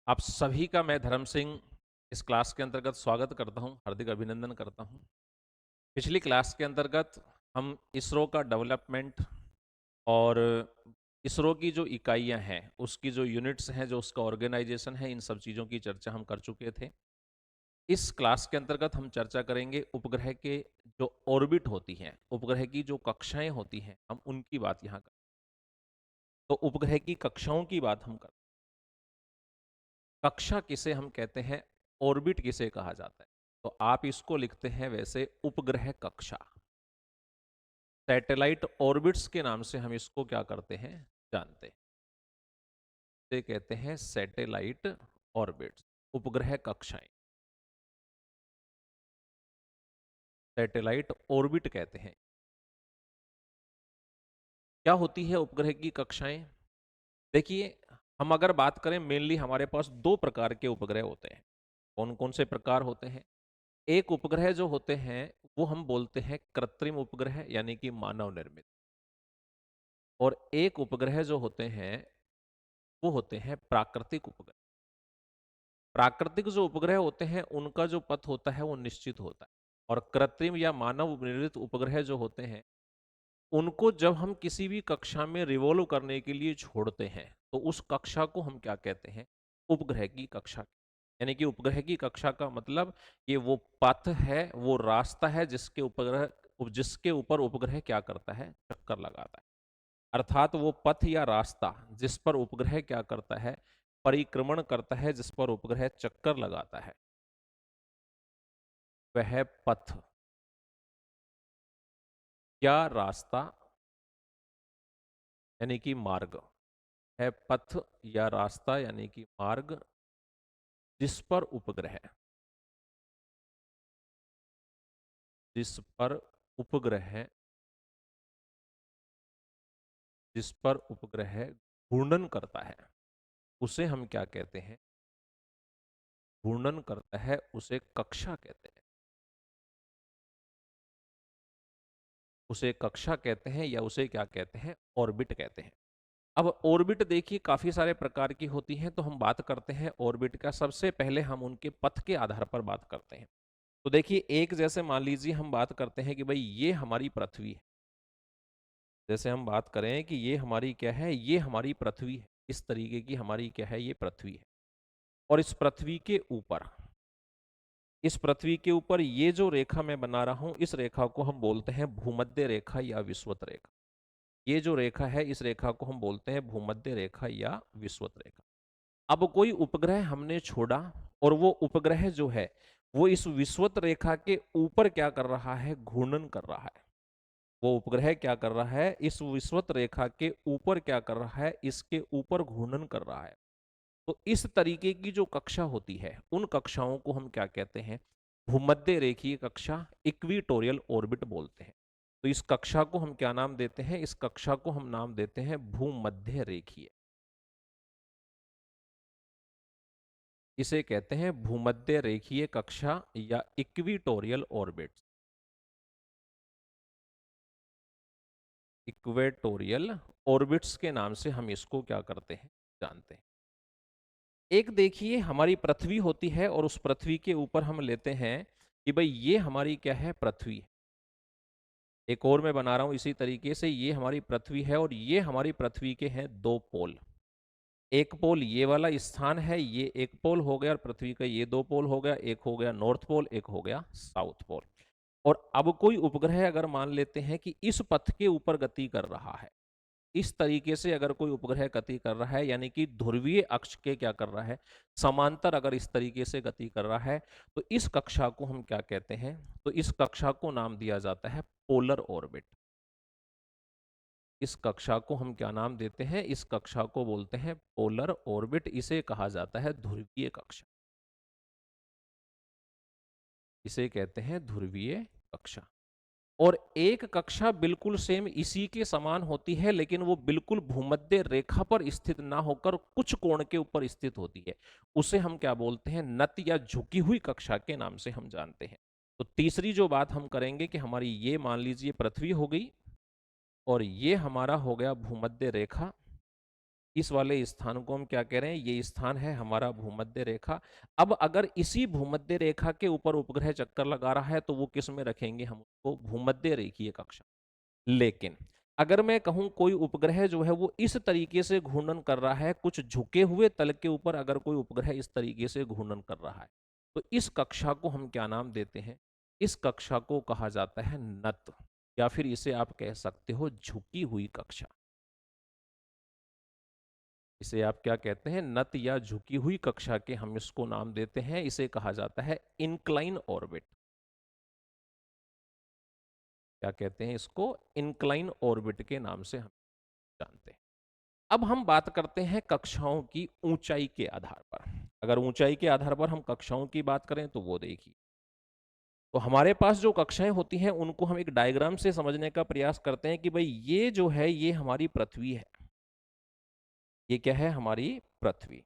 आप सभी का मैं धर्म सिंह इस क्लास के अंतर्गत स्वागत करता हूं, हार्दिक अभिनंदन करता हूं। पिछली क्लास के अंतर्गत हम इसरो का डेवलपमेंट और इसरो की जो इकाइयां हैं, उसकी जो यूनिट्स हैं, जो उसका ऑर्गेनाइजेशन है, इन सब चीज़ों की चर्चा हम कर चुके थे। इस क्लास के अंतर्गत हम चर्चा करेंगे उपग्रह के जो ऑर्बिट होती हैं, उपग्रह की जो कक्षाएं होती हैं, हम उनकी बात यहाँ कर। तो उपग्रह की कक्षाओं की बात हम कर। कक्षा किसे हम कहते हैं, ऑर्बिट किसे कहा जाता है? तो आप इसको लिखते हैं वैसे उपग्रह कक्षा। सैटेलाइट ऑर्बिट्स के नाम से हम इसको क्या करते हैं, जानते हैं। इसे कहते हैं सैटेलाइट ऑर्बिट्स, उपग्रह कक्षाएं। सैटेलाइट ऑर्बिट कहते हैं। क्या होती है उपग्रह की कक्षाएं? देखिए, हम अगर बात करें, मेनली हमारे पास दो प्रकार के उपग्रह होते हैं। कौन कौन से प्रकार होते हैं? एक उपग्रह जो होते हैं वो हम बोलते हैं कृत्रिम उपग्रह, यानी कि मानव निर्मित। और एक उपग्रह जो होते हैं वो होते हैं प्राकृतिक उपग्रह। प्राकृतिक जो उपग्रह होते हैं उनका जो पथ होता है वो निश्चित होता है। और कृत्रिम या मानव निर्मित उपग्रह जो होते हैं उनको जब हम किसी भी कक्षा में रिवॉल्व करने के लिए छोड़ते हैं तो उस कक्षा को हम क्या कहते हैं, उपग्रह की कक्षा। यानी कि उपग्रह की कक्षा का मतलब ये वो पथ है, वो रास्ता है जिसके ऊपर उपग्रह क्या करता है, चक्कर लगाता है। अर्थात वो पथ या रास्ता जिस पर उपग्रह क्या करता है, परिक्रमण करता है, जिस पर उपग्रह चक्कर लगाता है, वह पथ या रास्ता यानी कि मार्ग है। पथ या रास्ता यानी कि मार्ग जिस पर उपग्रह जिस पर उपग्रह जिस पर उपग्रह घूर्णन करता है उसे हम क्या कहते हैं, घूर्णन करता है, उसे कक्षा कहते हैं। उसे कक्षा कहते हैं या उसे क्या कहते हैं, ऑर्बिट कहते हैं। अब ऑर्बिट देखिए काफी सारे प्रकार की होती हैं, तो हम बात करते हैं ऑर्बिट का। सबसे पहले हम उनके पथ के आधार पर बात करते हैं। तो देखिए, एक जैसे मान लीजिए हम बात करते हैं कि भाई ये हमारी पृथ्वी है। जैसे हम बात करें कि ये हमारी क्या है, ये हमारी पृथ्वी है। इस तरीके की हमारी क्या है, ये पृथ्वी है। और इस पृथ्वी के ऊपर ये जो रेखा मैं बना रहा हूं, इस रेखा को हम बोलते हैं भूमध्य रेखा या विषुवत रेखा। ये जो रेखा है, इस रेखा को हम बोलते हैं भूमध्य रेखा या विषुवत रेखा। अब कोई उपग्रह हमने छोड़ा और वो उपग्रह जो है वो इस विषुवत रेखा के ऊपर क्या कर रहा है, घूर्णन कर रहा है। वो उपग्रह क्या कर रहा है, इस विषुवत रेखा के ऊपर क्या कर रहा है, इसके ऊपर घूर्णन कर रहा है। तो इस तरीके की जो कक्षा होती है उन कक्षाओं को हम क्या कहते हैं, भूमध्य रेखीय कक्षा, इक्विटोरियल ऑर्बिट बोलते हैं। तो इस कक्षा को हम क्या नाम देते हैं, इस कक्षा को हम नाम देते हैं भूमध्य रेखीय। इसे कहते हैं भूमध्य रेखीय कक्षा या इक्विटोरियल ऑर्बिट। इक्वेटोरियल ऑर्बिट्स के नाम से हम इसको क्या करते हैं, जानते हैं। एक देखिए हमारी पृथ्वी होती है और उस पृथ्वी के ऊपर हम लेते हैं कि भाई ये हमारी क्या है, पृथ्वी है। एक और मैं बना रहा हूं इसी तरीके से, ये हमारी पृथ्वी है और ये हमारी पृथ्वी के हैं दो पोल। एक पोल ये वाला स्थान है, ये एक पोल हो गया, और पृथ्वी का ये दो पोल हो गया, एक हो गया नॉर्थ पोल, एक हो गया साउथ पोल। और अब कोई उपग्रह अगर मान लेते हैं कि इस पथ के ऊपर गति कर रहा है, इस तरीके से अगर कोई उपग्रह गति कर रहा है, यानी कि ध्रुवीय अक्ष के क्या कर रहा है, समांतर अगर इस तरीके से गति कर रहा है, तो इस कक्षा को हम क्या कहते हैं, तो इस कक्षा को नाम दिया जाता है पोलर ऑर्बिट। इस कक्षा को हम क्या नाम देते हैं, इस कक्षा को बोलते हैं पोलर ऑर्बिट। इसे कहा जाता है ध्रुवीय कक्षा। इसे कहते हैं ध्रुवीय कक्षा। और एक कक्षा बिल्कुल सेम इसी के समान होती है, लेकिन वो बिल्कुल भूमध्य रेखा पर स्थित ना होकर कुछ कोण के ऊपर स्थित होती है। उसे हम क्या बोलते हैं, नत या झुकी हुई कक्षा के नाम से हम जानते हैं। तो तीसरी जो बात हम करेंगे कि हमारी ये मान लीजिए पृथ्वी हो गई और ये हमारा हो गया भूमध्य रेखा। इस वाले स्थान को हम क्या कह रहे हैं, ये स्थान है हमारा भूमध्य रेखा। अब अगर इसी भूमध्य रेखा के ऊपर उपग्रह चक्कर लगा रहा है तो वो किस में रखेंगे, हम उसको भूमध्य रेखीय कक्षा। लेकिन अगर मैं कहूं कोई उपग्रह जो है वो इस तरीके से घूर्णन कर रहा है, कुछ झुके हुए तल के ऊपर अगर कोई उपग्रह इस तरीके से घूर्णन कर रहा है, तो इस कक्षा को हम क्या नाम देते हैं, इस कक्षा को कहा जाता है नत, या फिर इसे आप कह सकते हो झुकी हुई कक्षा। इसे आप क्या कहते हैं, नत या झुकी हुई कक्षा के हम इसको नाम देते हैं। इसे कहा जाता है इंक्लाइन ऑर्बिट। क्या कहते हैं इसको, इंक्लाइन ऑर्बिट के नाम से हम जानते हैं। अब हम बात करते हैं कक्षाओं की ऊंचाई के आधार पर। अगर ऊंचाई के आधार पर हम कक्षाओं की बात करें तो वो देखिए, तो हमारे पास जो कक्षाएं होती हैं उनको हम एक डायग्राम से समझने का प्रयास करते हैं कि भाई ये जो है ये हमारी पृथ्वी है। ये क्या है, हमारी पृथ्वी।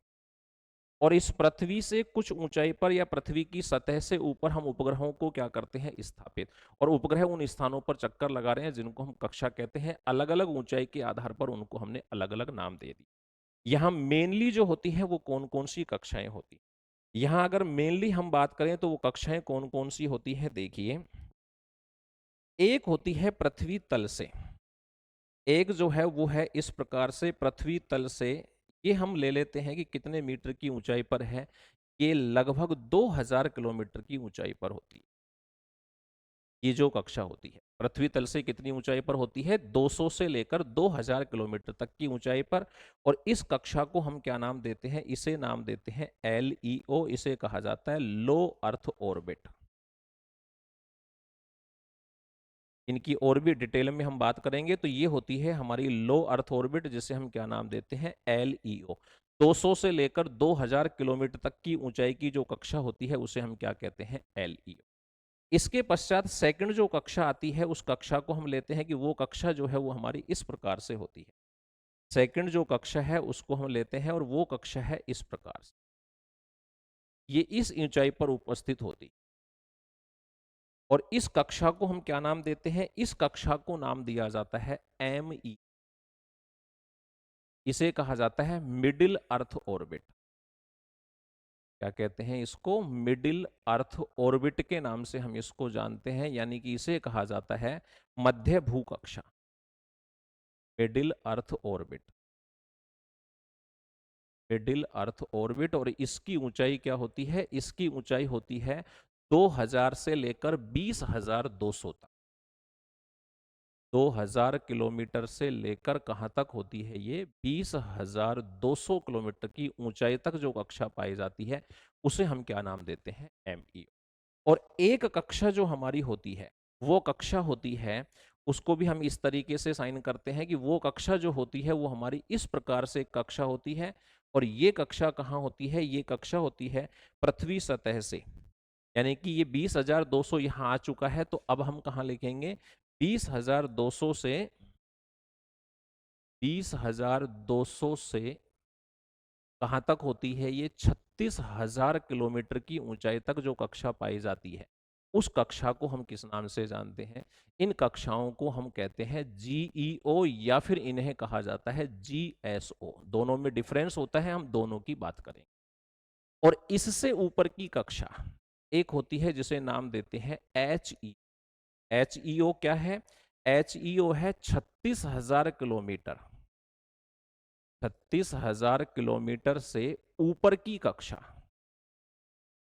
और इस पृथ्वी से कुछ ऊंचाई पर या पृथ्वी की सतह से ऊपर हम उपग्रहों को क्या करते हैं, स्थापित। और उपग्रह उन स्थानों पर चक्कर लगा रहे हैं जिनको हम कक्षा कहते हैं। अलग अलग ऊंचाई के आधार पर उनको हमने अलग अलग नाम दे दिए। यहाँ मेनली जो होती है वो कौन कौन सी कक्षाएं होती, यहाँ अगर मेनली हम बात करें तो वो कक्षाएं कौन कौन सी होती है, देखिए। एक होती है पृथ्वी तल से, एक जो है वो है इस प्रकार से पृथ्वी तल से, ये हम ले लेते हैं कि कितने मीटर की ऊंचाई पर है, ये लगभग 2000 किलोमीटर की ऊंचाई पर होती है। ये जो कक्षा होती है पृथ्वी तल से कितनी ऊंचाई पर होती है, 200 से लेकर 2000 किलोमीटर तक की ऊंचाई पर। और इस कक्षा को हम क्या नाम देते हैं, इसे नाम देते हैं LEO। इसे कहा जाता है लो अर्थ ऑर्बिट। इनकी और भी डिटेल में हम बात करेंगे, तो ये होती है हमारी लो अर्थ ऑर्बिट, जिसे हम क्या नाम देते हैं, LEO। 200 से लेकर 2000 किलोमीटर तक की ऊंचाई की जो कक्षा होती है उसे हम क्या कहते हैं, LEO। इसके पश्चात सेकंड जो कक्षा आती है उस कक्षा को हम लेते हैं कि वो कक्षा जो है वो हमारी इस प्रकार से होती है। सेकंड जो कक्षा है उसको हम लेते हैं और वो कक्षा है इस प्रकार से, ये इस ऊंचाई पर उपस्थित होती। और इस कक्षा को हम क्या नाम देते हैं, इस कक्षा को नाम दिया जाता है ME। इसे कहा जाता है मिडिल अर्थ ऑर्बिट। क्या कहते हैं इसको, मिडिल अर्थ ऑर्बिट के नाम से हम इसको जानते हैं, यानी कि इसे कहा जाता है मध्य भू कक्षा, middle earth orbit. Middle earth orbit. और इसकी ऊंचाई क्या होती है, इसकी ऊंचाई होती है 2000 से लेकर 20200 तक। 2000 किलोमीटर से लेकर कहां तक होती है, ये 20200 किलोमीटर की ऊंचाई तक जो कक्षा पाई जाती है उसे हम क्या नाम देते हैं, ME। और एक कक्षा जो हमारी होती है वो कक्षा होती है, उसको भी हम इस तरीके से साइन करते हैं कि वो कक्षा जो होती है वो हमारी इस प्रकार से कक्षा होती है। और ये कक्षा कहाँ होती है, ये कक्षा होती है पृथ्वी सतह से। यानी कि ये 20200 यहाँ आ चुका है, तो अब हम कहाँ लिखेंगे, 20200 से 20200 से कहाँ तक होती है, ये 36,000 किलोमीटर की ऊंचाई तक जो कक्षा पाई जाती है उस कक्षा को हम किस नाम से जानते हैं। इन कक्षाओं को हम कहते हैं GEO, या फिर इन्हें कहा जाता है GSO। दोनों में डिफरेंस होता है, हम दोनों की बात करें। और इससे ऊपर की कक्षा एक होती है जिसे नाम देते हैं HE। HEO क्या है, HEO है 36,000 किलोमीटर। 36,000 किलोमीटर से ऊपर की कक्षा,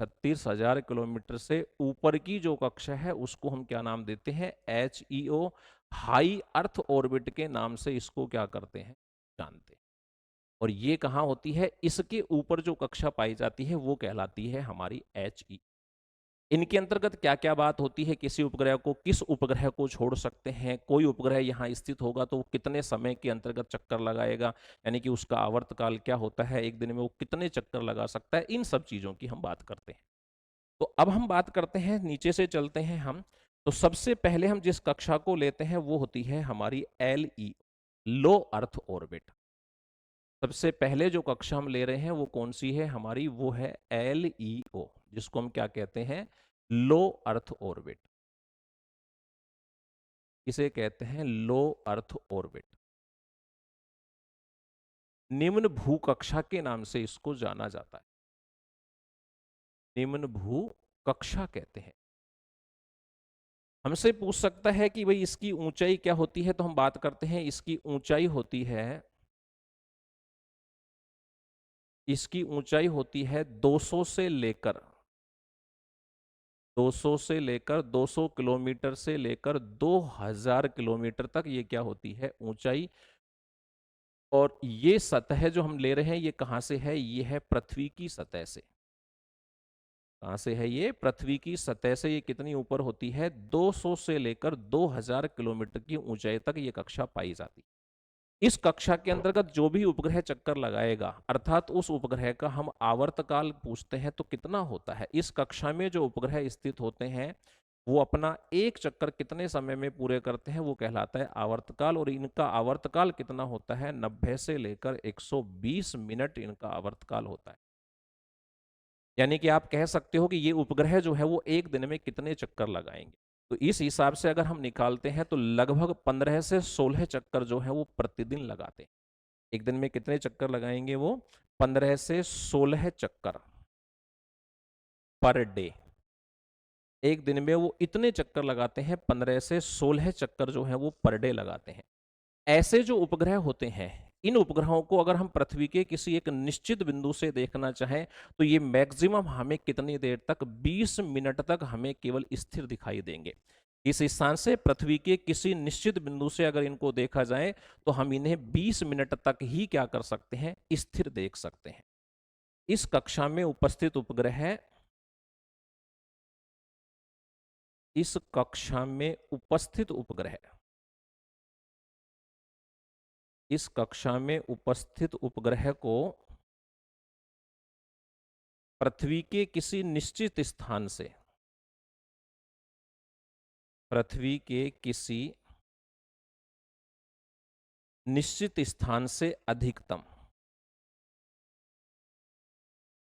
36,000 किलोमीटर से ऊपर की जो कक्षा है उसको हम क्या नाम देते हैं, HEO, हाई अर्थ ऑर्बिट के नाम से इसको क्या करते हैं, जानते हैं। और ये कहाँ होती है, इसके ऊपर जो कक्षा पाई जाती है वो कहलाती है हमारी HE। इनके अंतर्गत क्या क्या बात होती है, किसी उपग्रह को किस उपग्रह को छोड़ सकते हैं, कोई उपग्रह यहाँ स्थित होगा तो वो कितने समय के अंतर्गत चक्कर लगाएगा, यानी कि उसका आवर्तकाल क्या होता है, एक दिन में वो कितने चक्कर लगा सकता है, इन सब चीजों की हम बात करते हैं। तो अब हम बात करते हैं, नीचे से चलते हैं हम। तो सबसे पहले हम जिस कक्षा को लेते हैं वो होती है हमारी LE, लो अर्थ ऑर्बिट। सबसे पहले जो कक्षा हम ले रहे हैं वो कौन सी है हमारी, वो है LEO, जिसको हम क्या कहते हैं, लो अर्थ ऑर्बिट। इसे कहते हैं लो अर्थ ऑर्बिट। निम्न भू कक्षा के नाम से इसको जाना जाता है, निम्न भू कक्षा कहते हैं। हमसे पूछ सकता है कि भाई इसकी ऊंचाई क्या होती है, तो हम बात करते हैं इसकी ऊंचाई होती है, इसकी ऊंचाई होती है 200 से लेकर 200 से लेकर 200 किलोमीटर से लेकर 2000 किलोमीटर तक ये क्या होती है, ऊंचाई। और ये सतह जो हम ले रहे हैं ये कहां से है, ये है पृथ्वी की सतह से। कहां से है ये, पृथ्वी की सतह से। ये कितनी ऊपर होती है, 200 से लेकर 2000 किलोमीटर की ऊंचाई तक ये कक्षा पाई जाती है। इस कक्षा के अंतर्गत जो भी उपग्रह चक्कर लगाएगा, अर्थात उस उपग्रह का हम आवर्तकाल पूछते हैं तो कितना होता है। इस कक्षा में जो उपग्रह स्थित होते हैं वो अपना एक चक्कर कितने समय में पूरे करते हैं, वो कहलाता है आवर्तकाल। और इनका आवर्तकाल कितना होता है, 90 से लेकर 120 मिनट इनका आवर्तकाल होता है। यानी कि आप कह सकते हो कि ये उपग्रह जो है वो एक दिन में कितने चक्कर लगाएंगे। तो इस हिसाब से अगर हम निकालते हैं तो लगभग 15 से 16 चक्कर जो है वो प्रतिदिन लगाते हैं। एक दिन में कितने चक्कर लगाएंगे वो, 15 से 16 चक्कर पर डे। एक दिन में वो इतने चक्कर लगाते हैं, 15 से 16 चक्कर जो है वो पर डे लगाते हैं। ऐसे जो उपग्रह होते हैं, इन उपग्रहों को अगर हम पृथ्वी के किसी एक निश्चित बिंदु से देखना चाहें तो ये मैक्सिमम हमें कितनी देर तक, 20 मिनट तक हमें केवल स्थिर दिखाई देंगे। इस स्थान से पृथ्वी के किसी निश्चित बिंदु से अगर इनको देखा जाए तो हम इन्हें 20 मिनट तक ही क्या कर सकते हैं, स्थिर देख सकते हैं। इस कक्षा में उपस्थित उपग्रह, इस कक्षा में उपस्थित उपग्रह, इस कक्षा में उपस्थित उपग्रह को पृथ्वी के किसी निश्चित स्थान से, पृथ्वी के किसी निश्चित स्थान से अधिकतम,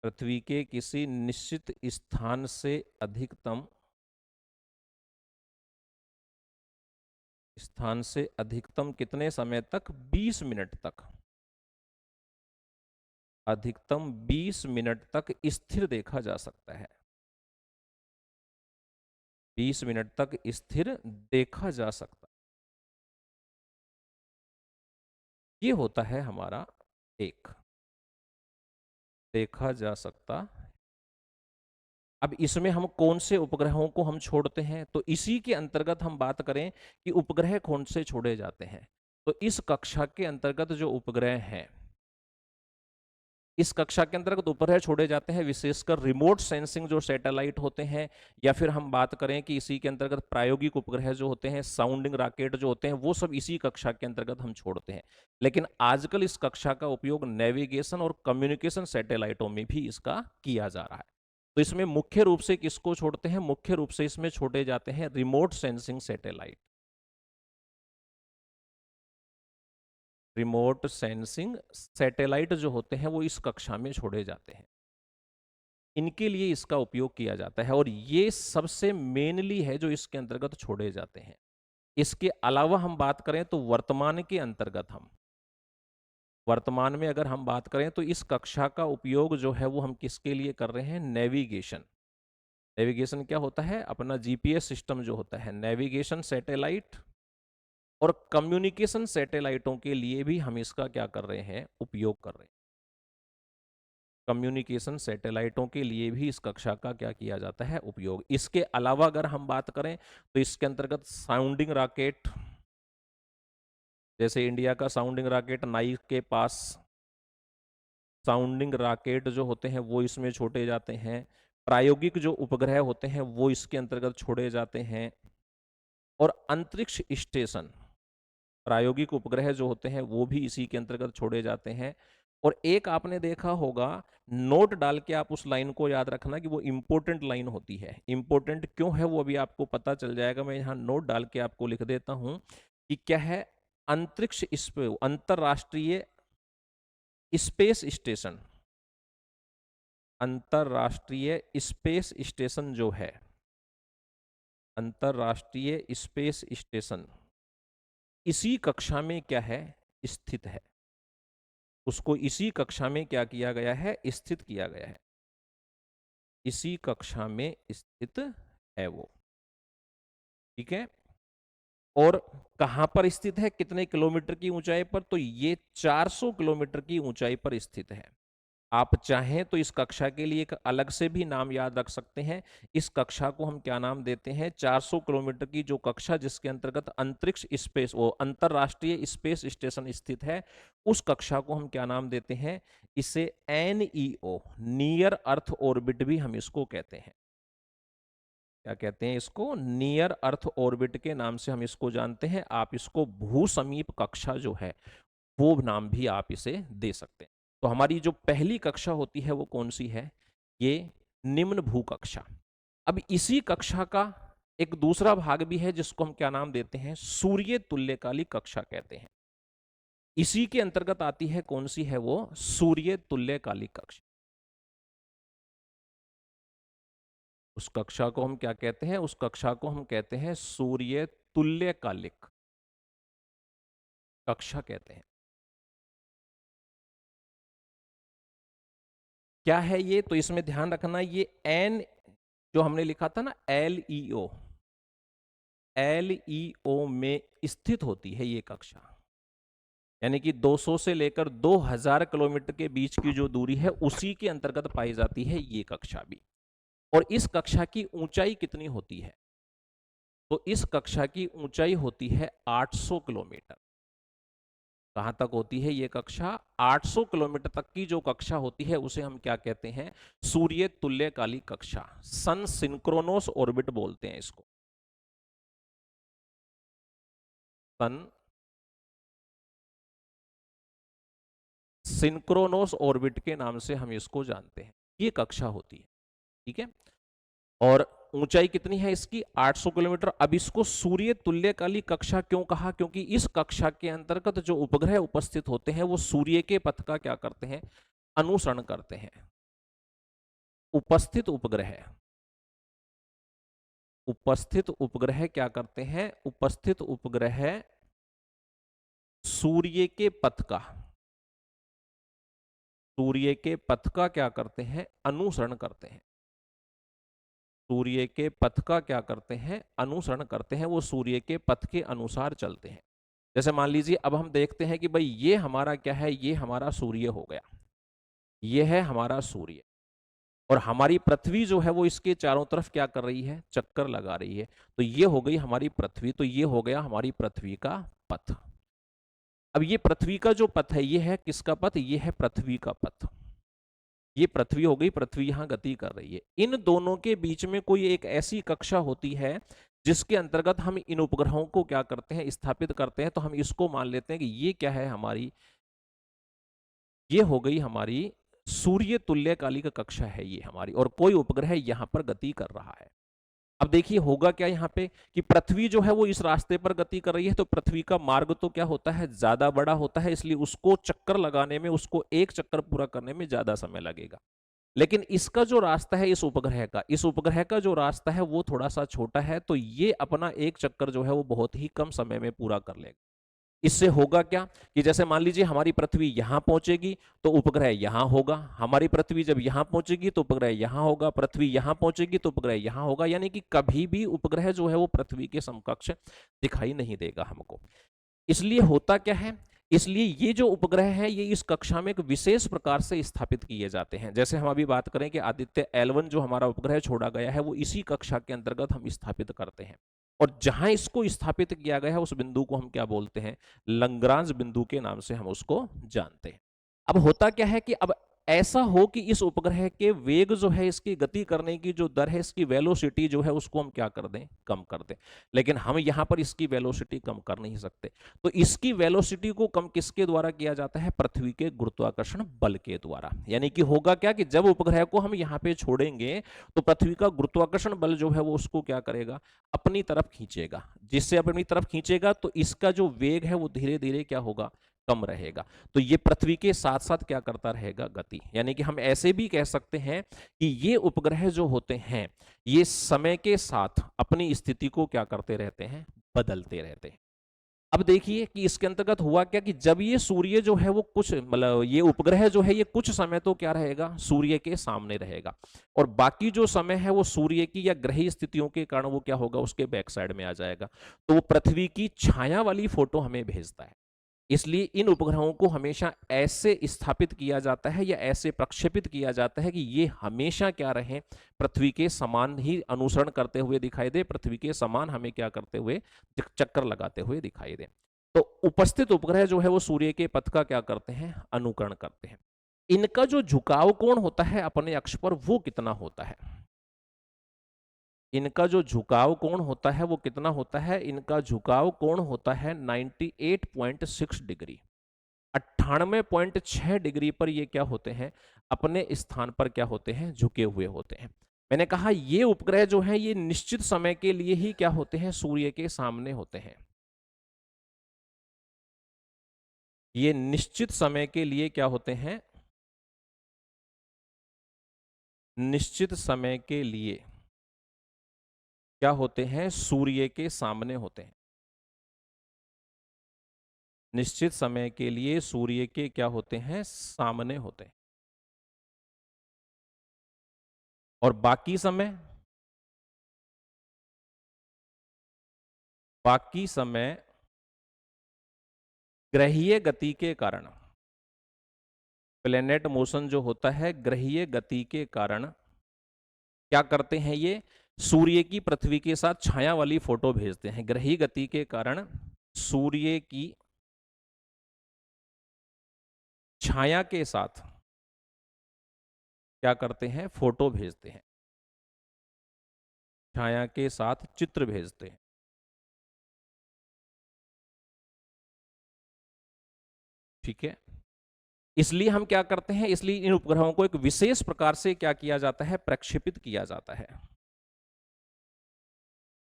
पृथ्वी के किसी निश्चित स्थान से अधिकतम, स्थान से अधिकतम कितने समय तक, 20 मिनट तक, अधिकतम 20 मिनट तक स्थिर देखा जा सकता है। 20 मिनट तक स्थिर देखा जा सकता, ये होता है हमारा एक, देखा जा सकता। अब इसमें हम कौन से उपग्रहों को हम छोड़ते हैं, तो इसी के अंतर्गत हम बात करें कि उपग्रह कौन से छोड़े जाते हैं। तो इस कक्षा के अंतर्गत जो उपग्रह हैं, इस कक्षा के अंतर्गत उपग्रह छोड़े जाते हैं विशेषकर रिमोट सेंसिंग जो सैटेलाइट होते हैं, या फिर हम बात करें कि इसी के अंतर्गत प्रायोगिक उपग्रह जो होते हैं, साउंडिंग रॉकेट जो होते हैं, वो सब इसी कक्षा के अंतर्गत हम छोड़ते हैं। लेकिन आजकल इस कक्षा का उपयोग नेविगेशन और कम्युनिकेशन सैटेलाइटों में भी इसका किया जा रहा है। तो इसमें मुख्य रूप से किसको छोड़ते हैं, मुख्य रूप से इसमें छोड़े जाते हैं remote sensing satellite. Remote sensing satellite जो होते हैं वो इस कक्षा में छोड़े जाते हैं, इनके लिए इसका उपयोग किया जाता है। और ये सबसे मेनली है जो इसके अंतर्गत छोड़े जाते हैं। इसके अलावा हम बात करें तो वर्तमान के अंतर्गत, हम वर्तमान में अगर हम बात करें तो इस कक्षा का उपयोग जो है वो हम किसके लिए कर रहे हैं, नेविगेशन। नेविगेशन क्या होता है, अपना जीपीएस सिस्टम जो होता है, नेविगेशन सैटेलाइट और कम्युनिकेशन सैटेलाइटों के लिए भी हम इसका क्या कर रहे हैं, उपयोग कर रहे हैं। कम्युनिकेशन सैटेलाइटों के लिए भी इस कक्षा का क्या किया जाता है, उपयोग। इसके अलावा अगर हम बात करें तो इसके अंतर्गत साउंडिंग रॉकेट, जैसे इंडिया का साउंडिंग रॉकेट नाइक के पास, साउंडिंग रॉकेट जो होते हैं वो इसमें छोड़े जाते हैं। प्रायोगिक जो उपग्रह होते हैं वो इसके अंतर्गत छोड़े जाते हैं। और अंतरिक्ष स्टेशन, प्रायोगिक उपग्रह जो होते हैं वो भी इसी के अंतर्गत छोड़े जाते हैं। और एक आपने देखा होगा, नोट डाल के आप उस लाइन को याद रखना कि वो इंपॉर्टेंट लाइन होती है। इंपॉर्टेंट क्यों है वो अभी आपको पता चल जाएगा, मैं यहाँ नोट डाल के आपको लिख देता हूं कि क्या है, अंतरिक्ष अंतरराष्ट्रीय स्पेस स्टेशन, अंतरराष्ट्रीय स्पेस स्टेशन जो है, अंतरराष्ट्रीय स्पेस स्टेशन इसी कक्षा में क्या है, स्थित है। उसको इसी कक्षा में क्या किया गया है, स्थित किया गया है, इसी कक्षा में स्थित है वो। ठीक है, और कहां पर स्थित है, कितने किलोमीटर की ऊंचाई पर, तो ये 400 किलोमीटर की ऊंचाई पर स्थित है। आप चाहें तो इस कक्षा के लिए एक अलग से भी नाम याद रख सकते हैं। इस कक्षा को हम क्या नाम देते हैं, 400 किलोमीटर की जो कक्षा जिसके अंतर्गत अंतरिक्ष स्पेस, वो अंतरराष्ट्रीय स्पेस स्टेशन स्थित है, उस कक्षा को हम क्या नाम देते हैं, इसे NEO, नियर अर्थ ऑर्बिट भी हम इसको कहते हैं। क्या कहते हैं इसको, नियर अर्थ ऑर्बिट के नाम से हम इसको जानते हैं। आप इसको भू समीप कक्षा जो है वो नाम भी आप इसे दे सकते हैं। तो हमारी जो पहली कक्षा होती है वो कौन सी है, ये निम्न भू कक्षा। अब इसी कक्षा का एक दूसरा भाग भी है जिसको हम क्या नाम देते हैं, सूर्य तुल्यकालिक कक्षा कहते हैं। इसी के अंतर्गत आती है कौन सी है वो, सूर्य तुल्यकालिक कक्षा। उस कक्षा को हम क्या कहते हैं, उस कक्षा को हम कहते हैं सूर्य तुल्यकालिक कक्षा कहते हैं। क्या है ये, तो इसमें ध्यान रखना, ये एन जो हमने लिखा था ना, LEO, LEO में स्थित होती है ये कक्षा। यानी कि 200 से लेकर 2000 किलोमीटर के बीच की जो दूरी है उसी के अंतर्गत पाई जाती है ये कक्षा भी। और इस कक्षा की ऊंचाई कितनी होती है, तो इस कक्षा की ऊंचाई होती है 800 किलोमीटर। कहां तक होती है ये कक्षा, 800 किलोमीटर तक की जो कक्षा होती है उसे हम क्या कहते हैं, सूर्य तुल्यकालिक कक्षा, सन सिंक्रोनोस ऑर्बिट बोलते हैं इसको, सन सिंक्रोनोस ऑर्बिट के नाम से हम इसको जानते हैं, ये कक्षा होती है। ठीक है, और ऊंचाई कितनी है इसकी, 800 किलोमीटर। अब इसको सूर्य तुल्यकालिक कक्षा क्यों कहा, क्योंकि इस कक्षा के अंतर्गत जो उपग्रह उपस्थित होते हैं वो सूर्य के पथ का क्या करते हैं, अनुसरण करते हैं। उपस्थित उपग्रह, उपस्थित उपग्रह क्या करते हैं, उपस्थित उपग्रह सूर्य के पथ का, सूर्य के पथ का क्या करते हैं, अनुसरण करते हैं। सूर्य के पथ का क्या करते हैं, अनुसरण करते हैं, वो सूर्य के पथ के अनुसार चलते हैं। जैसे मान लीजिए अब हम देखते हैं कि भाई ये हमारा क्या है, ये हमारा सूर्य हो गया, ये है हमारा सूर्य, और हमारी पृथ्वी जो है वो इसके चारों तरफ क्या कर रही है, चक्कर लगा रही है। तो ये हो गई हमारी पृथ्वी, तो ये हो गया हमारी पृथ्वी का पथ। अब ये पृथ्वी का जो पथ है ये है किसका पथ, ये है पृथ्वी का पथ। ये पृथ्वी हो गई, पृथ्वी यहां गति कर रही है। इन दोनों के बीच में कोई एक ऐसी कक्षा होती है जिसके अंतर्गत हम इन उपग्रहों को क्या करते हैं, स्थापित करते हैं। तो हम इसको मान लेते हैं कि ये क्या है हमारी, ये हो गई हमारी सूर्य तुल्यकालिक कक्षा है ये हमारी, और कोई उपग्रह यहां पर गति कर रहा है। अब देखिए होगा क्या यहाँ पे कि पृथ्वी जो है वो इस रास्ते पर गति कर रही है, तो पृथ्वी का मार्ग तो क्या होता है, ज्यादा बड़ा होता है, इसलिए उसको चक्कर लगाने में, उसको एक चक्कर पूरा करने में ज्यादा समय लगेगा। लेकिन इसका जो रास्ता है इस उपग्रह का, इस उपग्रह का जो रास्ता है वो थोड़ा सा छोटा है, तो ये अपना एक चक्कर जो है वो बहुत ही कम समय में पूरा कर लेगा। इससे होगा क्या कि जैसे मान लीजिए हमारी पृथ्वी यहां पहुंचेगी तो उपग्रह यहां होगा, हमारी पृथ्वी जब यहां पहुंचेगी तो उपग्रह यहां होगा, पृथ्वी यहां पहुंचेगी तो उपग्रह यहां होगा, यानी कि कभी भी उपग्रह जो है वो पृथ्वी के समकक्ष दिखाई नहीं देगा हमको। इसलिए होता क्या है, इसलिए ये जो उपग्रह है ये इस कक्षा में एक विशेष प्रकार से स्थापित किए जाते हैं। जैसे हम अभी बात करें कि आदित्य L1 जो हमारा उपग्रह छोड़ा गया है वो इसी कक्षा के अंतर्गत हम स्थापित करते हैं, और जहां इसको स्थापित किया गया है उस बिंदु को हम क्या बोलते हैं, लग्रांज बिंदु के नाम से हम उसको जानते हैं। अब होता क्या है कि अब ऐसा हो कि इस उपग्रह के वेग जो है, इसकी गति करने की जो दर है, इसकी वेलोसिटी जो है उसको हम क्या कर दें, कम कर दें। लेकिन हम यहां पर इसकी वेलोसिटी कम कर नहीं सकते, तो इसकी वेलोसिटी को कम किसके द्वारा किया जाता है, पृथ्वी के गुरुत्वाकर्षण बल के द्वारा। यानी कि होगा क्या कि जब उपग्रह को हम यहां पे छोड़ेंगे तो पृथ्वी का गुरुत्वाकर्षण बल जो है वो उसको क्या करेगा, अपनी तरफ खींचेगा। जिससे अपनी तरफ खींचेगा तो इसका जो वेग है वो धीरे धीरे क्या होगा, कम रहेगा। तो ये पृथ्वी के साथ साथ क्या करता रहेगा, गति। यानी कि हम ऐसे भी कह सकते हैं कि ये उपग्रह जो होते हैं ये समय के साथ अपनी स्थिति को क्या करते रहते हैं, बदलते रहते हैं। अब देखिए कि इसके अंतर्गत हुआ क्या कि जब ये सूर्य जो है वो कुछ मतलब ये उपग्रह जो है ये कुछ समय तो क्या रहेगा, सूर्य के सामने रहेगा, और बाकी जो समय है वो सूर्य की या ग्रही स्थितियों के कारण वो क्या होगा, उसके बैक साइड में आ जाएगा। तो वो पृथ्वी की छाया वाली फोटो हमें भेजता है। इसलिए इन उपग्रहों को हमेशा ऐसे स्थापित किया जाता है या ऐसे प्रक्षेपित किया जाता है कि ये हमेशा क्या रहे, पृथ्वी के समान ही अनुसरण करते हुए दिखाई दे, पृथ्वी के समान हमें क्या करते हुए, चक्कर लगाते हुए दिखाई दे। तो उपस्थित उपग्रह जो है वो सूर्य के पथ का क्या करते हैं, अनुकरण करते हैं। इनका जो झुकाव कोण होता है अपने अक्ष पर वो कितना होता है, इनका जो झुकाव कोण होता है वो कितना होता है, इनका झुकाव कोण होता है 98.6 डिग्री। 98.6 डिग्री पर ये क्या होते हैं, अपने स्थान पर क्या होते हैं, झुके हुए होते हैं। मैंने कहा ये उपग्रह जो है ये निश्चित समय के लिए ही क्या होते हैं, सूर्य के सामने होते हैं। ये निश्चित समय के लिए क्या होते हैं, निश्चित समय के लिए क्या होते हैं, सूर्य के सामने होते हैं। निश्चित समय के लिए सूर्य के क्या होते हैं, सामने होते हैं। और बाकी समय ग्रहीय गति के कारण, प्लेनेट मोशन जो होता है ग्रहीय गति के कारण क्या करते हैं, ये सूर्य की पृथ्वी के साथ छाया वाली फोटो भेजते हैं। ग्रहीय गति के कारण सूर्य की छाया के साथ क्या करते हैं, फोटो भेजते हैं, छाया के साथ चित्र भेजते हैं। ठीक है, इसलिए हम क्या करते हैं, इसलिए इन उपग्रहों को एक विशेष प्रकार से क्या किया जाता है, प्रक्षेपित किया जाता है।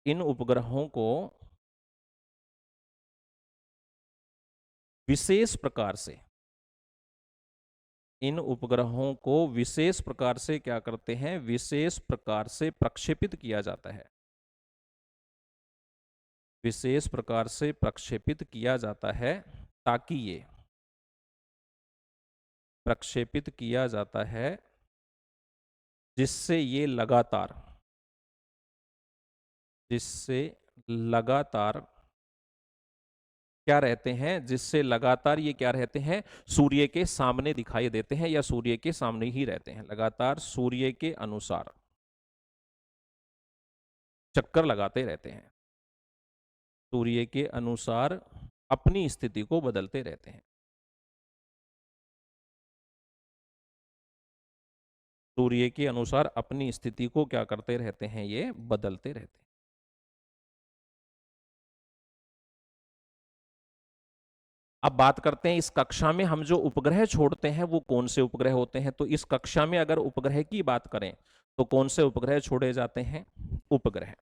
इन उपग्रहों को विशेष प्रकार से, इन उपग्रहों को विशेष प्रकार से क्या करते हैं, विशेष प्रकार से प्रक्षेपित किया जाता है, विशेष प्रकार से प्रक्षेपित किया जाता है, ताकि ये प्रक्षेपित किया जाता है जिससे ये लगातार, जिससे लगातार क्या रहते हैं, जिससे लगातार ये क्या रहते हैं, सूर्य के सामने दिखाई देते हैं या सूर्य के सामने ही रहते हैं, लगातार सूर्य के अनुसार चक्कर लगाते रहते हैं, सूर्य के अनुसार अपनी स्थिति को बदलते रहते हैं, सूर्य के अनुसार अपनी स्थिति को क्या करते रहते हैं, ये बदलते रहते हैं। अब बात करते हैं इस कक्षा में हम जो उपग्रह छोड़ते हैं वो कौन से उपग्रह होते हैं। तो इस कक्षा में अगर उपग्रह की बात करें तो कौन से उपग्रह छोड़े जाते हैं, उपग्रह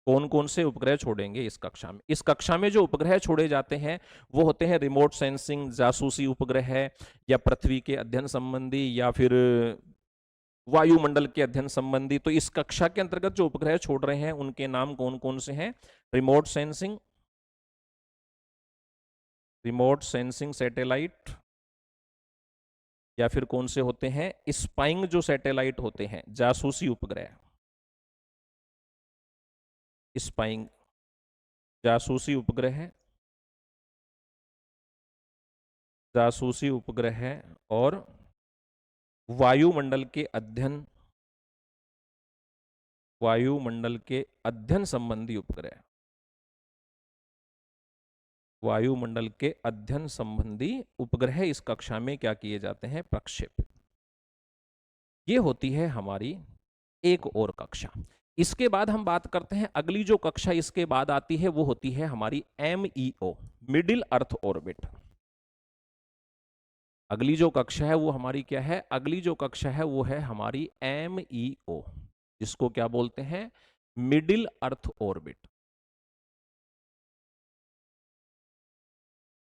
कौन कौन से उपग्रह छोड़ेंगे इस कक्षा में। इस कक्षा में जो उपग्रह छोड़े जाते हैं वो होते हैं रिमोट सेंसिंग जासूसी उपग्रह, या पृथ्वी के अध्ययन संबंधी, या फिर वायुमंडल के अध्ययन संबंधी। तो इस कक्षा के अंतर्गत जो उपग्रह छोड़ रहे हैं उनके नाम कौन कौन से हैं, remote sensing, remote sensing satellite, या फिर कौन से होते हैं, स्पाइंग जो सैटेलाइट होते हैं, जासूसी उपग्रह, स्पाइंग जासूसी उपग्रह, जासूसी उपग्रह, और वायुमंडल के अध्ययन, वायुमंडल के अध्ययन संबंधी उपग्रह, वायुमंडल के अध्ययन संबंधी उपग्रह इस कक्षा में क्या किए जाते हैं, प्रक्षेपित। ये होती है हमारी एक और कक्षा। इसके बाद हम बात करते हैं अगली जो कक्षा इसके बाद आती है वो होती है हमारी MEO, मिडिल अर्थ ऑर्बिट। अगली जो कक्षा है वो हमारी क्या है, अगली जो कक्षा है वो है हमारी MEO, जिसको क्या बोलते हैं, middle earth orbit.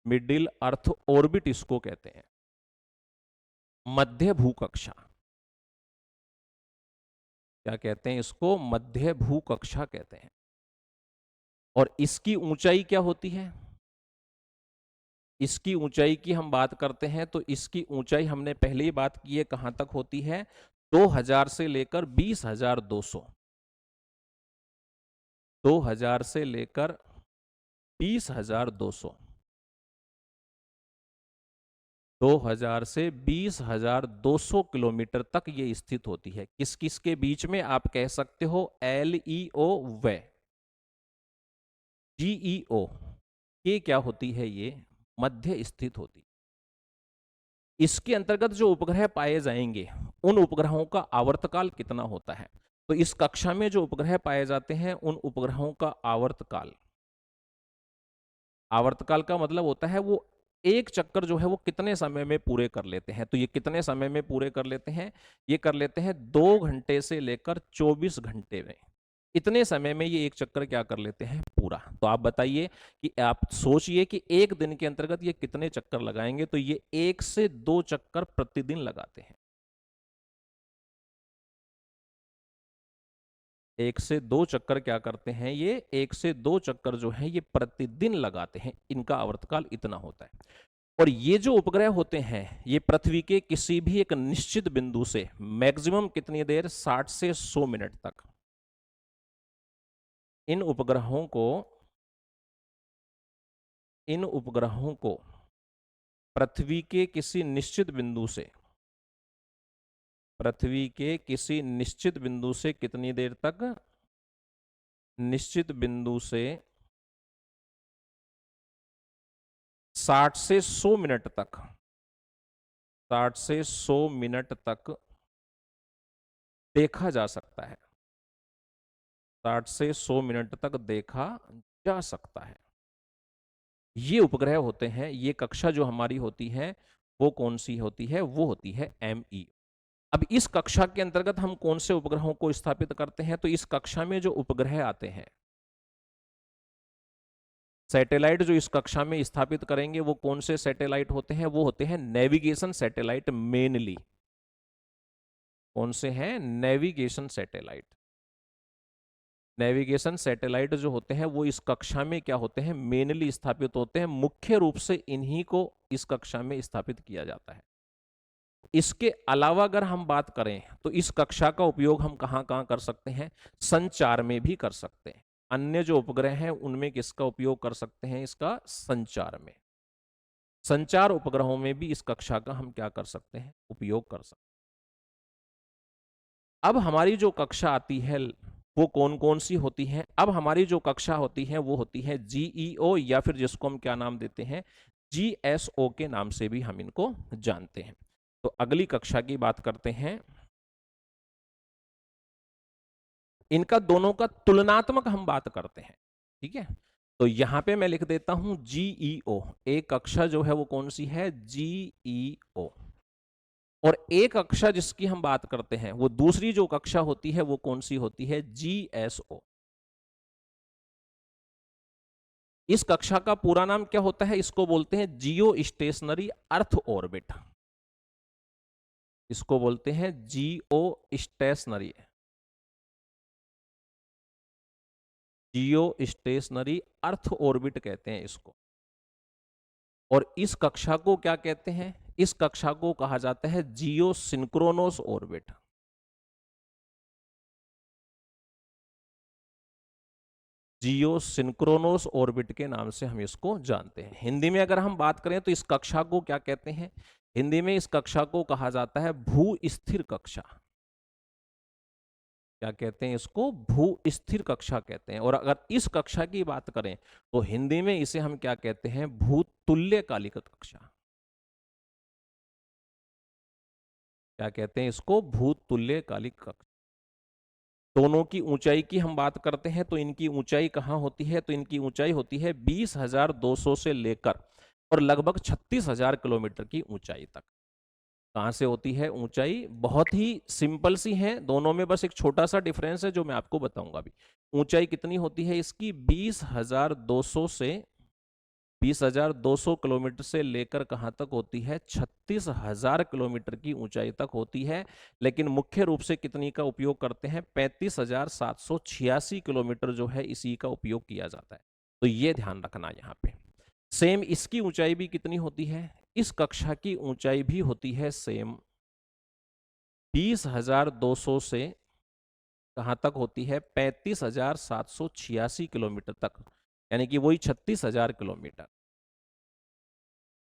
Middle earth orbit इसको कहते हैं, मध्य भूकक्षा। क्या कहते हैं इसको, मध्य भूकक्षा कहते हैं। और इसकी ऊंचाई क्या होती है? इसकी ऊंचाई की हम बात करते हैं तो इसकी ऊंचाई हमने पहले ही बात की है, कहां तक होती है? 2000 से लेकर 20,200। 2000 से लेकर 20,200। 2000 से 20,200 किलोमीटर तक ये स्थित होती है। किस किस के बीच में? आप कह सकते हो LEO व GEO के क्या होती है? ये मध्य स्थित होती। इसके अंतर्गत जो उपग्रह पाए जाएंगे उन उपग्रहों का आवर्तकाल कितना होता है? तो इस कक्षा में जो उपग्रह पाए जाते हैं उन उपग्रहों का आवर्तकाल, आवर्तकाल का मतलब होता है वो एक चक्कर जो है वो कितने समय में पूरे कर लेते हैं। तो ये कितने समय में पूरे कर लेते हैं? ये कर लेते हैं 2 घंटे से लेकर 24 घंटे में। इतने समय में ये एक चक्कर क्या कर लेते हैं? पूरा। तो आप बताइए कि आप सोचिए कि एक दिन के अंतर्गत ये कितने चक्कर लगाएंगे? तो ये 1 से 2 चक्कर प्रतिदिन लगाते हैं। 1 से 2 चक्कर क्या करते हैं? ये 1 से 2 चक्कर जो है ये प्रतिदिन लगाते हैं। इनका आवर्तकाल इतना होता है। और ये जो उपग्रह होते हैं ये पृथ्वी के किसी भी एक निश्चित बिंदु से मैक्सिमम कितनी देर? 60 से 100 मिनट तक इन उपग्रहों को पृथ्वी के किसी निश्चित बिंदु से, पृथ्वी के किसी निश्चित बिंदु से कितनी देर तक? निश्चित बिंदु से 60 से 100 मिनट तक, 60 से 100 मिनट तक देखा जा सकता है। 60 से 100 मिनट तक देखा जा सकता है। ये उपग्रह होते हैं। ये कक्षा जो हमारी होती है वो कौन सी होती है? वो होती है MEO। अब इस कक्षा के अंतर्गत हम कौन से उपग्रहों को स्थापित करते हैं? तो इस कक्षा में जो उपग्रह आते हैं, सैटेलाइट जो इस कक्षा में स्थापित करेंगे वो कौन से सैटेलाइट होते हैं? वो होते हैं नेविगेशन सैटेलाइट मेनली। कौन से हैं? Navigation satellite. नेविगेशन सैटेलाइट जो होते हैं वो इस कक्षा में क्या होते हैं? मेनली स्थापित होते हैं। मुख्य रूप से इन्हीं को इस कक्षा में स्थापित किया जाता है। इसके अलावा अगर हम बात करें तो इस कक्षा का उपयोग हम कहां कहां कर सकते हैं? संचार में भी कर सकते हैं। अन्य जो उपग्रह हैं उनमें किसका उपयोग कर सकते हैं? इसका संचार में। संचार उपग्रहों में भी इस कक्षा का हम क्या कर सकते हैं? उपयोग कर सकते हैं। अब हमारी जो कक्षा आती है वो कौन कौन सी होती है? अब हमारी जो कक्षा होती है वो होती है GEO, या फिर जिसको हम क्या नाम देते हैं? GSO के नाम से भी हम इनको जानते हैं। तो अगली कक्षा की बात करते हैं। इनका दोनों का तुलनात्मक हम बात करते हैं। ठीक है, तो यहां पे मैं लिख देता हूं GEO। एक कक्षा जो है वो कौन सी है? GEO। और एक कक्षा जिसकी हम बात करते हैं वो दूसरी जो कक्षा होती है वो कौन सी होती है? GSO। इस कक्षा का पूरा नाम क्या होता है? इसको बोलते हैं जियो स्टेशनरी अर्थ ऑर्बिट। इसको बोलते हैं जियो स्टेशनरी, जियो स्टेशनरी अर्थ ऑर्बिट कहते हैं इसको। और इस कक्षा को क्या कहते हैं? इस कक्षा को कहा जाता है जियो सिंक्रोनस ऑर्बिट। जियो सिंक्रोनस ऑर्बिट के नाम से हम इसको जानते हैं। हिंदी में अगर हम बात करें तो इस कक्षा को क्या कहते हैं? हिंदी में इस कक्षा को कहा जाता है भू स्थिर कक्षा। क्या कहते हैं इसको? भू स्थिर कक्षा कहते हैं। और अगर इस कक्षा की बात करें तो हिंदी में इसे हम क्या कहते हैं? भूतुल्यकालिक कक्षा। क्या कहते हैं इसको? भूतुल्यकालिक कक्षा। दोनों की ऊंचाई की हम बात करते हैं तो इनकी ऊंचाई कहां होती है? तो इनकी ऊंचाई होती है 20,200 से लेकर और लगभग 36,000 किलोमीटर की ऊंचाई तक। कहां से होती है ऊंचाई? बहुत ही सिंपल सी है, दोनों में बस एक छोटा सा डिफरेंस है जो मैं आपको बताऊंगा अभी। ऊंचाई कितनी होती है इसकी? 20,200 से 20,200 किलोमीटर से लेकर कहाँ तक होती है? 36,000 किलोमीटर की ऊंचाई तक होती है। लेकिन मुख्य रूप से कितनी का उपयोग करते हैं? 35,786 किलोमीटर जो है इसी का उपयोग किया जाता है। तो ये ध्यान रखना यहाँ पे। सेम इसकी ऊंचाई भी कितनी होती है? इस कक्षा की ऊंचाई भी होती है सेम 20,200 से कहाँ तक होती है? 35,786 किलोमीटर तक, यानी कि वही 36,000 किलोमीटर।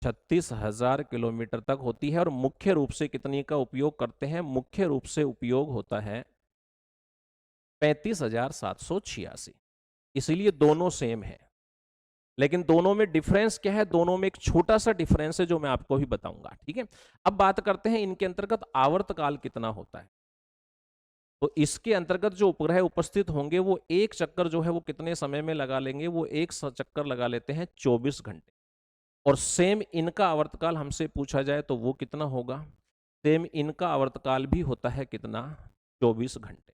36,000 किलोमीटर तक होती है। और मुख्य रूप से कितनी का उपयोग करते हैं? मुख्य रूप से उपयोग होता है 35,786। इसीलिए दोनों सेम है, लेकिन दोनों में डिफरेंस क्या है? दोनों में एक छोटा सा डिफरेंस है जो मैं आपको भी बताऊंगा। ठीक है, अब बात करते हैं इनके अंतर्गत आवर्तकाल कितना होता है। तो इसके अंतर्गत जो उपग्रह उपस्थित होंगे वो एक चक्कर जो है वो कितने समय में लगा लेंगे? वो एक चक्कर लगा लेते हैं 24 घंटे। और सेम इनका आवर्तकाल हमसे पूछा जाए तो वो कितना होगा? सेम इनका आवर्तकाल भी होता है कितना? 24 घंटे।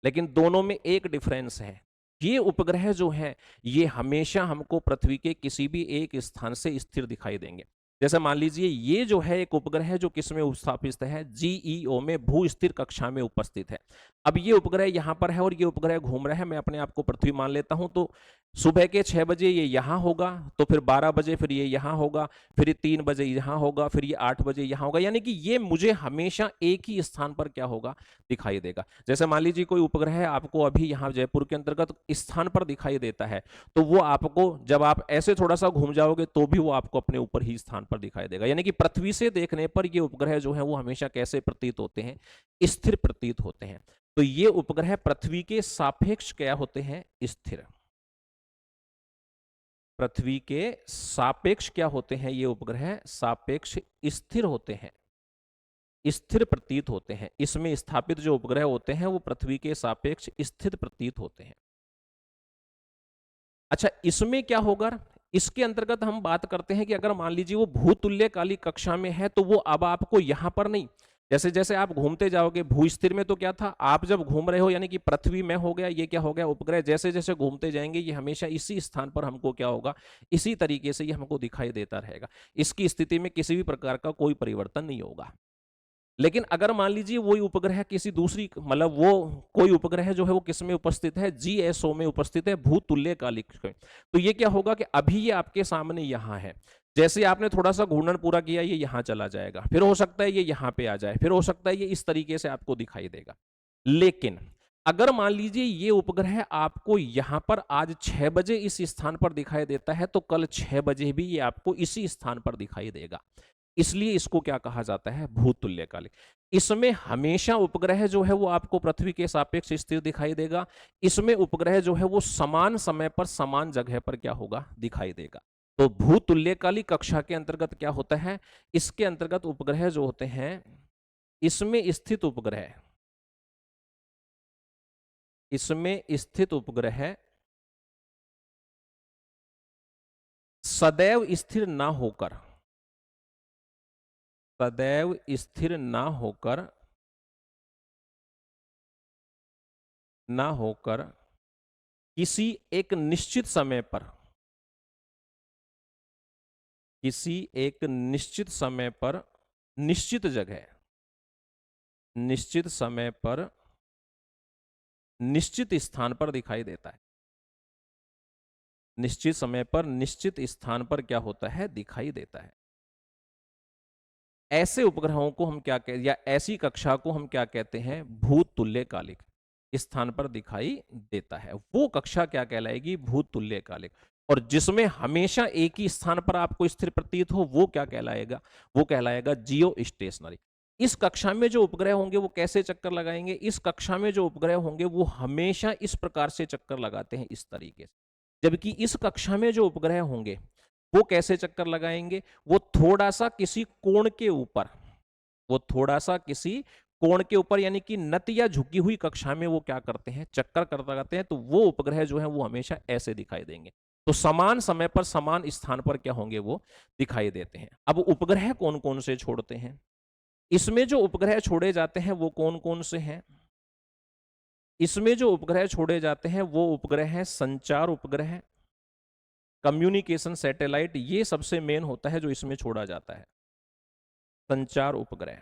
लेकिन दोनों में एक डिफरेंस है, ये उपग्रह जो है ये हमेशा हमको पृथ्वी के किसी भी एक स्थान से स्थिर दिखाई देंगे। जैसे मान लीजिए ये जो है एक उपग्रह है जो किस में स्थापित है? जीईओ में, भू स्थिर कक्षा में उपस्थित है। अब ये उपग्रह यहां पर है और ये उपग्रह घूम रहा है, मैं अपने आप को पृथ्वी मान लेता हूं। तो सुबह के 6 बजे ये यहां होगा, तो फिर 12 बजे फिर ये यहां होगा, फिर ये 3 बजे यहां होगा, फिर ये 8 बजे यहां होगा। यानी कि ये मुझे हमेशा एक ही स्थान पर क्या होगा? दिखाई देगा। जैसे मान लीजिए कोई उपग्रह आपको अभी यहाँ जयपुर के अंतर्गत स्थान पर दिखाई देता है, तो वो आपको जब आप ऐसे थोड़ा सा घूम जाओगे तो भी वो आपको अपने ऊपर ही स्थान पर दिखाई देगा। यानी कि पृथ्वी से देखने पर ये उपग्रह जो है वो हमेशा कैसे प्रतीत होते हैं? स्थिर प्रतीत होते हैं। तो ये उपग्रह पृथ्वी के सापेक्ष क्या होते हैं? स्थिर। पृथ्वी के सापेक्ष क्या होते हैं? ये उपग्रह सापेक्ष स्थिर होते हैं, स्थिर प्रतीत होते हैं। इसमें स्थापित जो उपग्रह होते हैं वो पृथ्वी के सापेक्ष स्थिर प्रतीत होते हैं। अच्छा, इसमें क्या होगा? इसके अंतर्गत हम बात करते हैं कि अगर मान लीजिए वो भूतुल्यकालिक कक्षा में है तो वो अब आपको यहां पर नहीं, जैसे जैसे आप घूमते जाओगे, भू स्थिर में तो क्या था? आप जब घूम रहे हो यानी कि पृथ्वी में हो गया, ये क्या हो गया? उपग्रह। जैसे जैसे घूमते जाएंगे ये हमेशा इसी स्थान पर हमको क्या होगा? इसी तरीके से ये हमको दिखाई देता रहेगा। इसकी स्थिति में किसी भी प्रकार का कोई परिवर्तन नहीं होगा। लेकिन अगर मान लीजिए वही उपग्रह किसी दूसरी, मतलब वो कोई उपग्रह जो है वो किस में उपस्थित है? जीएसओ में उपस्थित है, भूतुल्यकालिक में। तो ये क्या होगा कि अभी ये आपके सामने यहां है, जैसे आपने थोड़ा सा घूर्णन पूरा किया ये यहां चला जाएगा, फिर हो सकता है ये यहां पे आ जाए, फिर हो सकता है ये इस तरीके से आपको दिखाई देगा। लेकिन अगर मान लीजिए ये उपग्रह आपको यहां पर आज 6 बजे इस स्थान पर दिखाई देता है, तो कल 6 बजे भी ये आपको इसी स्थान पर दिखाई देगा। इसलिए इसको क्या कहा जाता है? भूतुल्यकालिक। इसमें हमेशा उपग्रह जो है वो आपको पृथ्वी के सापेक्ष स्थिर दिखाई देगा। इसमें उपग्रह जो है वो समान समय पर समान जगह पर क्या होगा? दिखाई देगा। तो भूतुल्यकालिक कक्षा के अंतर्गत क्या होता है? इसके अंतर्गत उपग्रह जो होते हैं, इसमें स्थित उपग्रह, इसमें स्थित उपग्रह सदैव स्थिर ना होकर, सदैव स्थिर ना होकर, ना होकर किसी एक निश्चित समय पर, किसी एक निश्चित समय पर, निश्चित जगह, निश्चित समय पर, निश्चित स्थान पर दिखाई देता है। निश्चित समय पर निश्चित स्थान पर क्या होता है? दिखाई देता है। ऐसे उपग्रहों को हम क्या कहते, या ऐसी कक्षा को हम क्या कहते हैं? भूतुल्यकालिक। स्थान पर दिखाई देता है वो कक्षा क्या कहलाएगी? भूतुल्यकालिक। और जिसमें हमेशा एक ही स्थान पर आपको स्थिर प्रतीत हो वो क्या कहलाएगा? वो कहलाएगा जियो स्टेशनरी। इस कक्षा में जो उपग्रह होंगे वो कैसे चक्कर लगाएंगे? इस कक्षा में जो उपग्रह होंगे वो हमेशा इस प्रकार से चक्कर लगाते हैं, इस तरीके से। जबकि इस कक्षा में जो उपग्रह होंगे वो कैसे चक्कर लगाएंगे? वो थोड़ा सा किसी कोण के ऊपर, वो थोड़ा सा किसी कोण के ऊपर, यानी कि नत या झुकी हुई कक्षा में वो क्या करते हैं? चक्कर करते हैं। तो वो उपग्रह जो है वो हमेशा ऐसे दिखाई देंगे। तो समान समय पर समान स्थान पर क्या होंगे? वो दिखाई देते हैं। अब उपग्रह कौन कौन से छोड़ते हैं? इसमें जो उपग्रह छोड़े जाते हैं वो कौन कौन से हैं? इसमें जो उपग्रह छोड़े जाते हैं वो उपग्रह हैं संचार उपग्रह, कम्युनिकेशन सैटेलाइट, ये सबसे मेन होता है जो इसमें छोड़ा जाता है, संचार उपग्रह।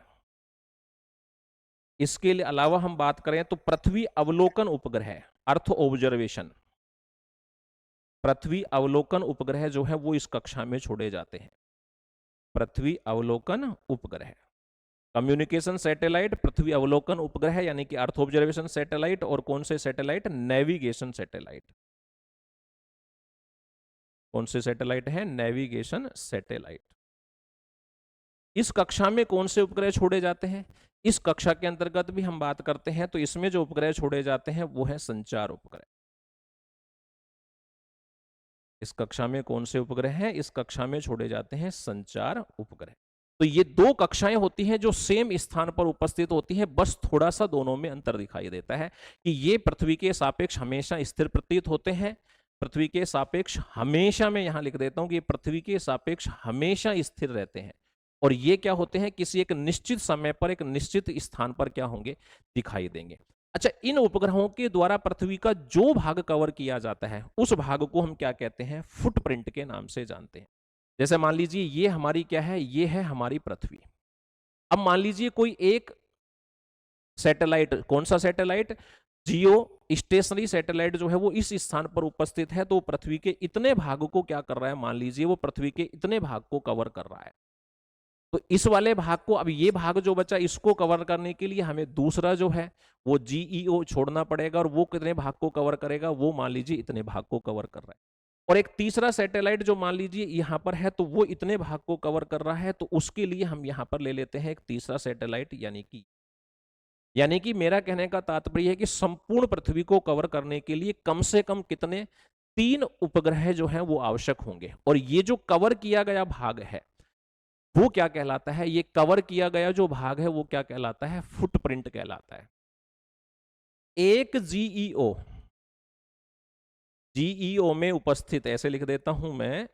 इसके अलावा हम बात करें तो पृथ्वी अवलोकन उपग्रह, अर्थ ऑब्जर्वेशन, पृथ्वी अवलोकन उपग्रह जो है वो इस कक्षा में छोड़े जाते हैं। पृथ्वी अवलोकन उपग्रह, कम्युनिकेशन सैटेलाइट, पृथ्वी अवलोकन उपग्रह यानी कि अर्थ ऑब्जर्वेशन सैटेलाइट, और कौन से सैटेलाइट, नेविगेशन सैटेलाइट। कौन से सैटेलाइट है, नेविगेशन सैटेलाइट। इस कक्षा में कौन से उपग्रह छोड़े जाते हैं, इस कक्षा के अंतर्गत भी हम बात करते हैं, तो इसमें जो उपग्रह छोड़े जाते हैं वो है संचार उपग्रह। इस कक्षा में कौन से उपग्रह हैं, इस कक्षा में छोड़े जाते हैं संचार उपग्रह। तो ये दो कक्षाएं होती हैं जो सेम स्थान पर उपस्थित होती हैं, बस थोड़ा सा दोनों में अंतर दिखाई देता है कि ये पृथ्वी के सापेक्ष हमेशा स्थिर प्रतीत होते हैं। पृथ्वी के सापेक्ष हमेशा, मैं यहां लिख देता हूं कि पृथ्वी के सापेक्ष हमेशा स्थिर रहते हैं, और ये क्या होते हैं, किसी एक निश्चित समय पर एक निश्चित स्थान पर क्या होंगे, दिखाई देंगे। अच्छा, इन उपग्रहों के द्वारा पृथ्वी का जो भाग कवर किया जाता है उस भाग को हम क्या कहते हैं, फुटप्रिंट के नाम से जानते हैं। जैसे मान लीजिए ये हमारी क्या है, ये है हमारी पृथ्वी। अब मान लीजिए कोई एक सैटेलाइट, कौन सा सैटेलाइट, जियो स्टेशनरी सैटेलाइट जो है वो इस स्थान पर उपस्थित है, तो पृथ्वी के इतने भाग को क्या कर रहा है, मान लीजिए वो पृथ्वी के इतने भाग को कवर कर रहा है। तो इस वाले भाग को, अब ये भाग जो बचा इसको कवर करने के लिए हमें दूसरा जो है वो जीईओ छोड़ना पड़ेगा, और वो कितने भाग को कवर करेगा, वो मान लीजिए इतने भाग को कवर कर रहा है। और एक तीसरा सैटेलाइट जो मान लीजिए यहां पर है, तो वो इतने भाग को कवर कर रहा है, तो उसके लिए हम यहां पर ले लेते हैं एक तीसरा सैटेलाइट, यानी कि मेरा कहने का तात्पर्य है कि संपूर्ण पृथ्वी को कवर करने के लिए कम से कम कितने, 3 उपग्रह जो हैं वो आवश्यक होंगे। और ये जो कवर किया गया भाग है वो क्या कहलाता है, ये कवर किया गया जो भाग है वो क्या कहलाता है, फुटप्रिंट कहलाता है। एक जीईओ में उपस्थित, ऐसे लिख देता हूं मैं,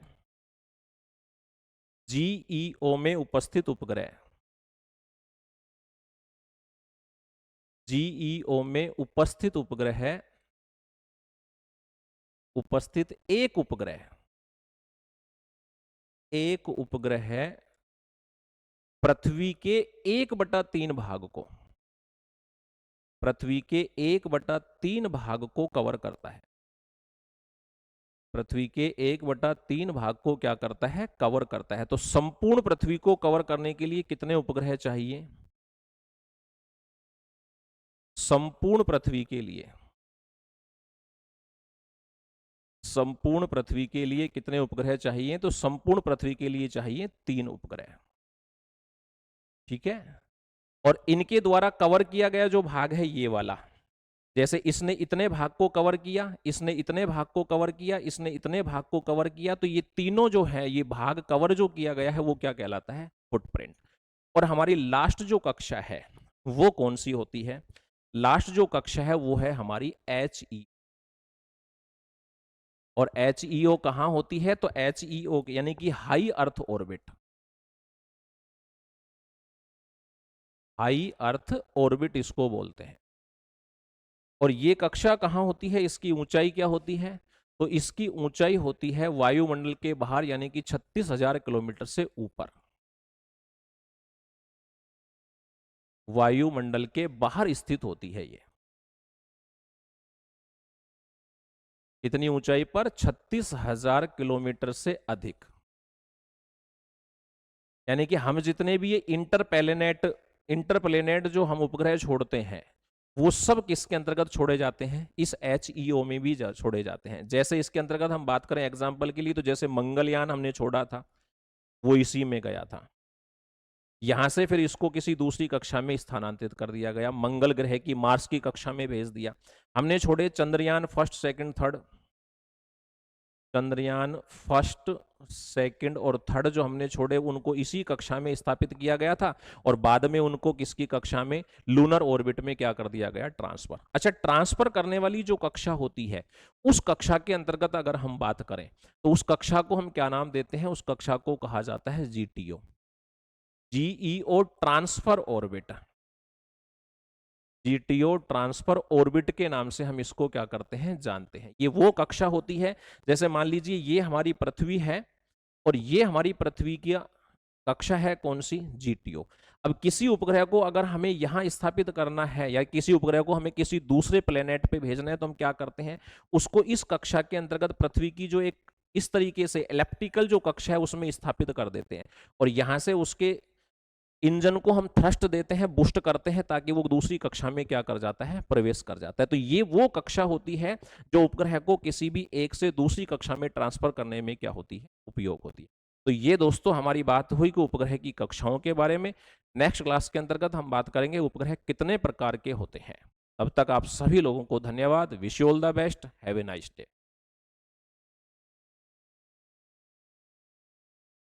जीईओ में उपस्थित उपग्रह, जीईओ में उपस्थित उपग्रह, उपस्थित एक उपग्रह पृथ्वी के 1/3 भाग को, पृथ्वी के 1/3 भाग को कवर करता है। पृथ्वी के 1/3 भाग को क्या करता है, कवर करता है। तो संपूर्ण पृथ्वी को कवर करने के लिए कितने उपग्रह चाहिए, संपूर्ण पृथ्वी के लिए, संपूर्ण पृथ्वी के लिए कितने उपग्रह चाहिए, तो संपूर्ण पृथ्वी के लिए चाहिए 3 उपग्रह। ठीक है, और इनके द्वारा कवर किया गया जो भाग है ये वाला, जैसे इसने इतने भाग को कवर किया, इसने इतने भाग को कवर किया, इसने इतने भाग को कवर किया, तो ये तीनों जो है, ये भाग कवर जो किया गया है वो क्या कहलाता है, फुटप्रिंट। और हमारी लास्ट जो कक्षा है वो कौन सी होती है, लास्ट जो कक्षा है वो है हमारी HE। और HEO कहां होती है, तो HEO यानी कि high earth orbit, high earth orbit इसको बोलते हैं। और ये कक्षा कहां होती है, इसकी ऊंचाई क्या होती है, तो इसकी ऊंचाई होती है वायुमंडल के बाहर, यानी कि 36,000 किलोमीटर से ऊपर, वायुमंडल के बाहर स्थित होती है ये। इतनी ऊंचाई पर 36,000 किलोमीटर से अधिक, यानी कि हम जितने भी ये इंटरप्लेनेट जो हम उपग्रह छोड़ते हैं वो सब किसके अंतर्गत छोड़े जाते हैं, इस HEO में भी छोड़े जाते हैं। जैसे इसके अंतर्गत हम बात करें एग्जाम्पल के लिए, तो जैसे मंगलयान हमने छोड़ा था वो इसी में गया था, यहां से फिर इसको किसी दूसरी कक्षा में स्थानांतरित कर दिया गया, मंगल ग्रह की मार्स की कक्षा में भेज दिया। हमने छोड़े Chandrayaan first second third, Chandrayaan first second और थर्ड जो हमने छोड़े उनको इसी कक्षा में स्थापित किया गया था, और बाद में उनको किसकी कक्षा में, लूनर ऑर्बिट में क्या कर दिया गया, ट्रांसफर। अच्छा, ट्रांसफर करने वाली जो कक्षा होती है उस कक्षा के अंतर्गत अगर हम बात करें तो उस कक्षा को हम क्या नाम देते हैं, उस कक्षा को कहा जाता है GTO, GEO transfer orbit, GTO transfer orbit के नाम से हम इसको क्या करते हैं, जानते हैं। ये वो कक्षा होती है, जैसे मान लीजिए ये हमारी पृथ्वी है और ये हमारी पृथ्वी की कक्षा है कौन सी, जीटीओ। अब किसी उपग्रह को अगर हमें यहां स्थापित करना है या किसी उपग्रह को हमें किसी दूसरे प्लेनेट पे भेजना है, तो हम क्या करते हैं, उसको इस कक्षा के अंतर्गत पृथ्वी की जो एक इस तरीके से एलिप्टिकल जो कक्षा है उसमें स्थापित कर देते हैं और यहां से उसके इंजन को हम थ्रस्ट देते हैं, बूस्ट करते हैं, ताकि वो दूसरी कक्षा में क्या कर जाता है, प्रवेश कर जाता है। तो ये वो कक्षा होती है जो उपग्रह को किसी भी एक से दूसरी कक्षा में ट्रांसफर करने में क्या होती है, उपयोग होती है। तो ये दोस्तों हमारी बात हुई कि उपग्रह की कक्षाओं के बारे में। नेक्स्ट क्लास के अंतर्गत हम बात करेंगे उपग्रह कितने प्रकार के होते हैं। तब तक आप सभी लोगों को धन्यवाद। Wish you all the best. Have a nice day.